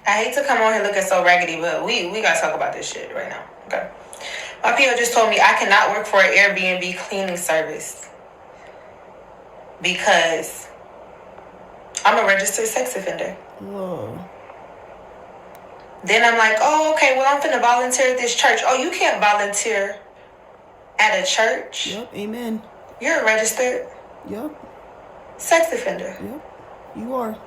I hate to come on here looking so raggedy, but we gotta talk about this shit right now. Okay. My PO just told me I cannot work for an Airbnb cleaning service because I'm a registered sex offender. Whoa. Then I'm like, oh, okay, well, I'm finna volunteer at this church. Oh, you can't volunteer at a church. Yep. Amen. You're a registered Yep. sex offender. Yep. You are.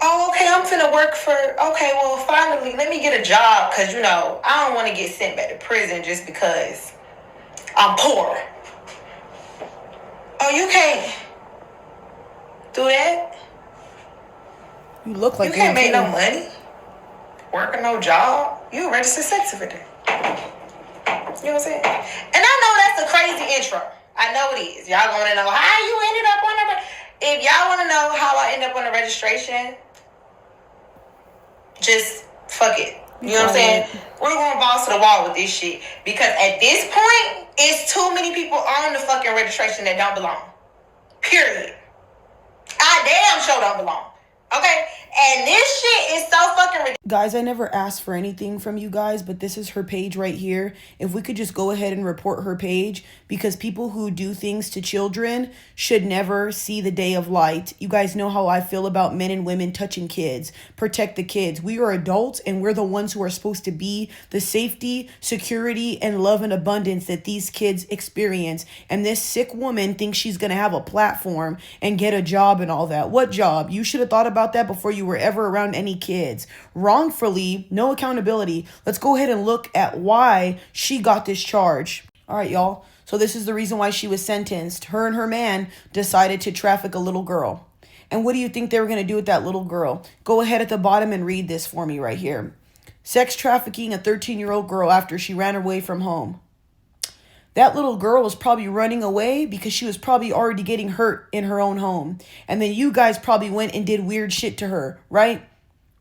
Oh, okay, I'm finna work for, okay, well, finally, let me get a job because, I don't want to get sent back to prison just because I'm poor. Oh, you can't do that? You look like You can't one make no too. money working no job. You a registered sex offender. You know what I'm saying? And I know that's a crazy intro. I know it is. Y'all want to know how you ended up on the... If y'all want to know how I ended up on the registration, just fuck it. You know what I'm saying? We're going to balls to the wall with this shit. Because at this point, it's too many people on the fucking registration that don't belong. Period. I damn sure don't belong. Okay? And this shit is so fucking ridiculous. Guys, I never asked for anything from you guys, but this is her page right here. If we could just go ahead and report her page, because people who do things to children should never see the day of light. You guys know how I feel about men and women touching kids. Protect the kids. We are adults, and we're the ones who are supposed to be the safety, security, and love and abundance that these kids experience. And this sick woman thinks she's going to have a platform and get a job and all that. What job? You should have thought about that before you were ever around any kids. Wrongfully, no accountability. Let's go ahead and look at why she got this charge. All right, y'all. So this is the reason why she was sentenced. Her and her man decided to traffic a little girl. And what do you think they were going to do with that little girl? Go ahead at the bottom and read this for me right here. Sex trafficking a 13-year-old girl after she ran away from home. That little girl was probably running away because she was probably already getting hurt in her own home. And then you guys probably went and did weird shit to her, right?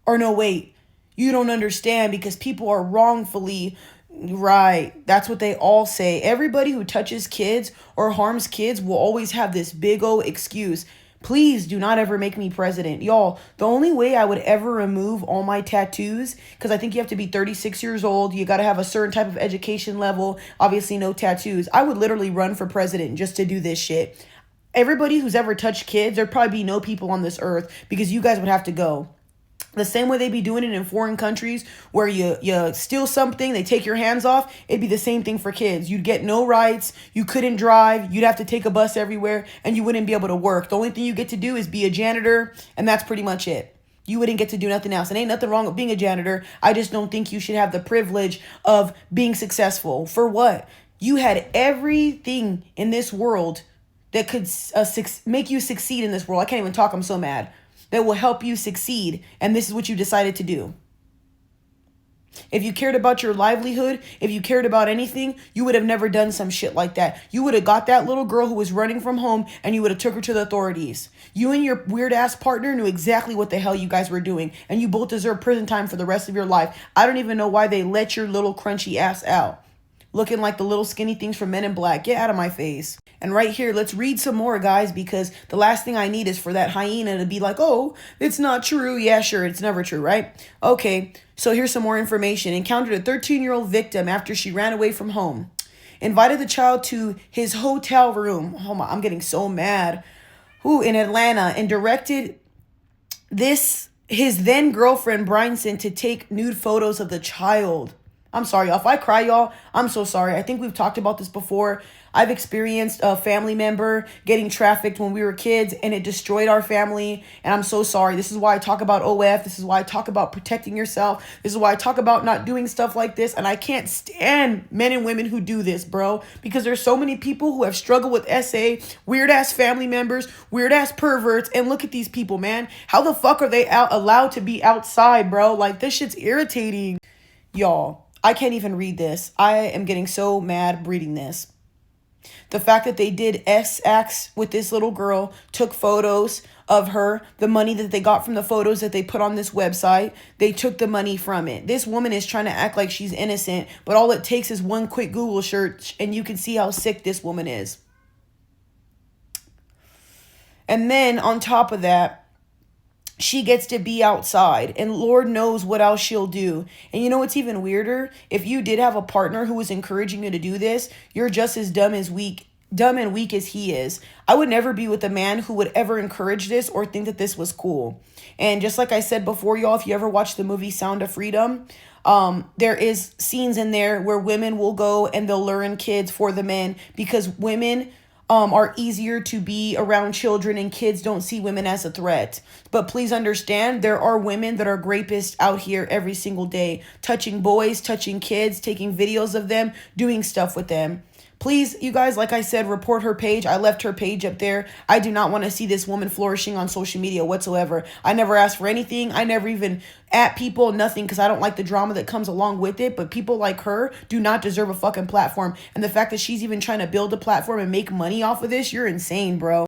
Or no, wait. You don't understand because people are wrongfully right. That's what they all say. Everybody who touches kids or harms kids will always have this big old excuse. Please do not ever make me president. Y'all, the only way I would ever remove all my tattoos, because I think you have to be 36 years old, you got to have a certain type of education level, obviously no tattoos. I would literally run for president just to do this shit. Everybody who's ever touched kids, there'd probably be no people on this earth because you guys would have to go. The same way they be doing it in foreign countries where you steal something, they take your hands off, it'd be the same thing for kids. You'd get no rights, you couldn't drive, you'd have to take a bus everywhere, and you wouldn't be able to work. The only thing you get to do is be a janitor, and that's pretty much it. You wouldn't get to do nothing else. And ain't nothing wrong with being a janitor. I just don't think you should have the privilege of being successful. For what? You had everything in this world that could make you succeed in this world. I can't even talk, I'm so mad. That will help you succeed. And this is what you decided to do. If you cared about your livelihood, if you cared about anything, you would have never done some shit like that. You would have got that little girl who was running from home and you would have took her to the authorities. You and your weird ass partner knew exactly what the hell you guys were doing. And you both deserve prison time for the rest of your life. I don't even know why they let your little crunchy ass out. Looking like the little skinny things from Men in Black. Get out of my face. And right here, let's read some more, guys, because the last thing I need is for that hyena to be like, oh, it's not true. Yeah, sure, it's never true, right? Okay, so here's some more information. Encountered a 13-year-old victim after she ran away from home. Invited the child to his hotel room. Oh my, I'm getting so mad. In Atlanta, and directed his then girlfriend, Bryson, to take nude photos of the child. I'm sorry, y'all. If I cry, y'all, I'm so sorry. I think we've talked about this before. I've experienced a family member getting trafficked when we were kids, and it destroyed our family, and I'm so sorry. This is why I talk about OF. This is why I talk about protecting yourself. This is why I talk about not doing stuff like this, and I can't stand men and women who do this, bro, because there's so many people who have struggled with SA, weird-ass family members, weird-ass perverts, and look at these people, man. How the fuck are they allowed to be outside, bro? Like, this shit's irritating. Y'all, I can't even read this. I am getting so mad reading this. The fact that they did acts with this little girl, took photos of her, the money that they got from the photos that they put on this website, they took the money from it. This woman is trying to act like she's innocent, but all it takes is one quick Google search and you can see how sick this woman is. And then on top of that, she gets to be outside, and Lord knows what else she'll do. And you know what's even weirder? If you did have a partner who was encouraging you to do this, you're just as dumb and weak as he is. I would never be with a man who would ever encourage this or think that this was cool. And just like I said before, y'all, if you ever watch the movie Sound of Freedom, there is scenes in there where women will go and they'll lure in kids for the men, because women are easier to be around children, and kids don't see women as a threat. But please understand, there are women that are rapists out here every single day, touching boys, touching kids, taking videos of them, doing stuff with them. Please, you guys, like I said, report her page. I left her page up there. I do not want to see this woman flourishing on social media whatsoever. I never asked for anything. I never even at people, nothing, because I don't like the drama that comes along with it. But people like her do not deserve a fucking platform. And the fact that she's even trying to build a platform and make money off of this, you're insane, bro.